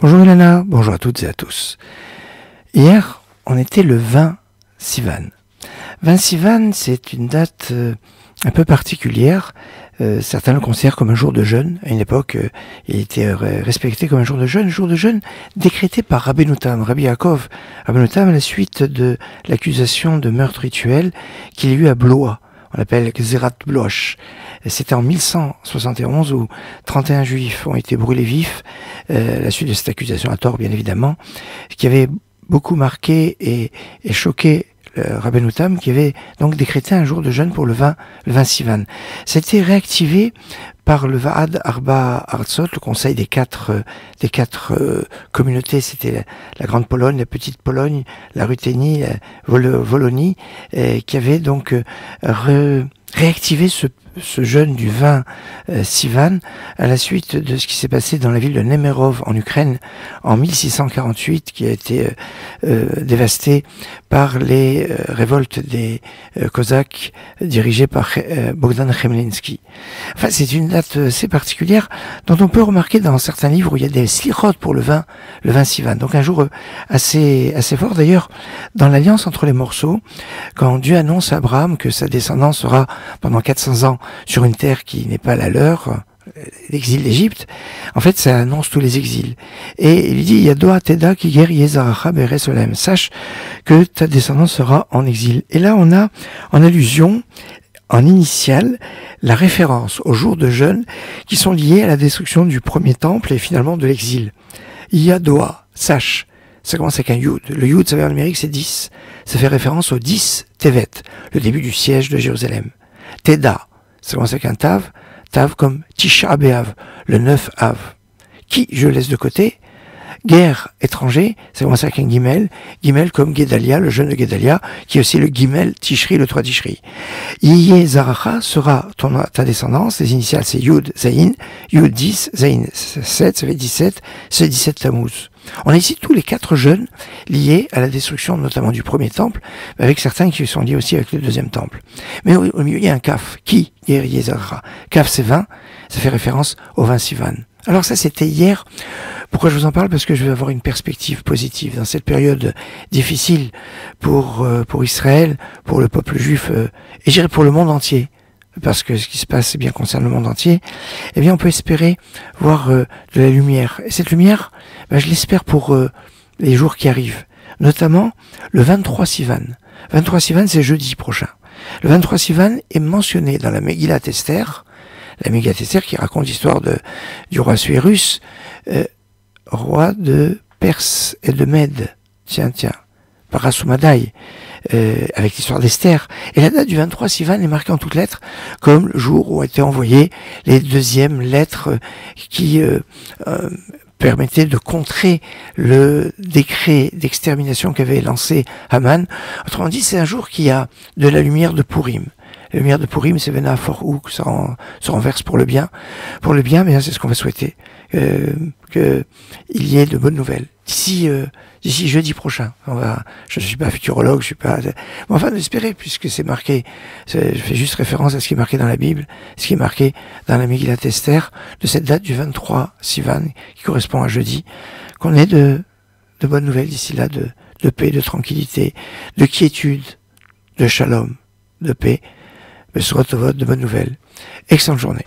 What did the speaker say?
Bonjour Ilana, bonjour à toutes et à tous. Hier, on était le 20 Sivan. 20 Sivan, c'est une date un peu particulière. Certains le considèrent comme un jour de jeûne. À une époque, il était respecté comme un jour de jeûne décrété par Rabbeinu Tam, Rabbi Yaakov Rabbeinu Tam, à la suite de l'accusation de meurtre rituel qu'il y a eu à Blois. On l'appelle Gzerat Bloach. C'était en 1171 où 31 juifs ont été brûlés vifs, à la suite de cette accusation à tort bien évidemment, qui avait beaucoup marqué et choqué Rabbeinu Tam, qui avait donc décrété un jour de jeûne pour le 20 Sivan. Ça a été réactivé par le Va'ad Arba Artsot, le conseil des quatre communautés. C'était la Grande Pologne, la Petite Pologne, la Ruthénie, la Wallonie, qui avait donc réactivé ce jeûne du 20 Sivan à la suite de ce qui s'est passé dans la ville de Nemerov en Ukraine en 1648, qui a été dévastée par les révoltes des Cosaques dirigées par Bogdan Khmelnytsky. Enfin, c'est une date assez particulière dont on peut remarquer dans certains livres où il y a des slichot pour le 20 Sivan. Donc un jour assez fort. D'ailleurs, dans l'alliance entre les morceaux, quand Dieu annonce à Abraham que sa descendance sera pendant 400 ans sur une terre qui n'est pas la leur, l'exil d'Égypte, en fait ça annonce tous les exils. Et il dit Yadoa Teda ki ger yezaracha beresolem, sache que ta descendance sera en exil. Et là on a en allusion, en initiale, la référence aux jours de jeûne qui sont liés à la destruction du premier temple et finalement de l'exil. Yadoa, sache. Ça commence avec un Yud. Le Yud, ça veut dire numérique, c'est 10. Ça fait référence au 10 Tevet, le début du siège de Jérusalem. Teda, ça commence avec un Tav. Tav comme Tisha B'Av, le 9 Av. Qui je laisse de côté. Guerre étranger, ça commence avec un Gimel. Gimel comme Guédalia, le jeune de Guédalia, qui est aussi le Gimel Tishri, le 3 Tishri. Yé Zaracha sera ta descendance. Les initiales, c'est Yud, Zayin. Yud 10, Zayin 7, ça fait 17. C'est 17 Tammuz. On a ici tous les 4 jeûnes liés à la destruction notamment du premier temple, mais avec certains qui sont liés aussi avec le deuxième temple. Mais au milieu, il y a un Kaf. Qui Yer Zaracha. Kaf, c'est 20. Ça fait référence au 20 Sivan. Alors ça, c'était hier. Pourquoi je vous en parle? Parce que je vais avoir une perspective positive dans cette période difficile pour Israël, pour le peuple juif, et je dirais pour le monde entier. Parce que ce qui se passe, eh bien, concerne le monde entier. Eh bien, on peut espérer voir de la lumière. Et cette lumière, je l'espère pour les jours qui arrivent. Notamment le 23 Sivan. 23 Sivan, c'est jeudi prochain. Le 23 Sivan est mentionné dans la Megillat Esther. La Megillat Esther qui raconte l'histoire du roi Suérus, roi de Perse et de Mède. Tiens, Parasumadaï, avec l'histoire d'Esther. Et la date du 23 Sivan est marquée en toutes lettres comme le jour où ont été envoyées les deuxièmes lettres qui permettaient de contrer le décret d'extermination qu'avait lancé Haman. Autrement dit, c'est un jour qui a de la lumière de Purim. La lumière de Purim, c'est Vena For que ça se renverse pour le bien. Pour le bien, mais c'est ce qu'on va souhaiter. Qu'il y ait de bonnes nouvelles. D'ici jeudi prochain. Je ne suis pas futurologue, je suis pas... Mais enfin, d'espérer, puisque c'est marqué, je fais juste référence à ce qui est marqué dans la Bible, ce qui est marqué dans la Megillat Esther, de cette date du 23 Sivan, qui correspond à jeudi, qu'on ait de bonnes nouvelles d'ici là, de paix, de tranquillité, de quiétude, de shalom, de paix, mais surtout de bonnes nouvelles. Excellente journée.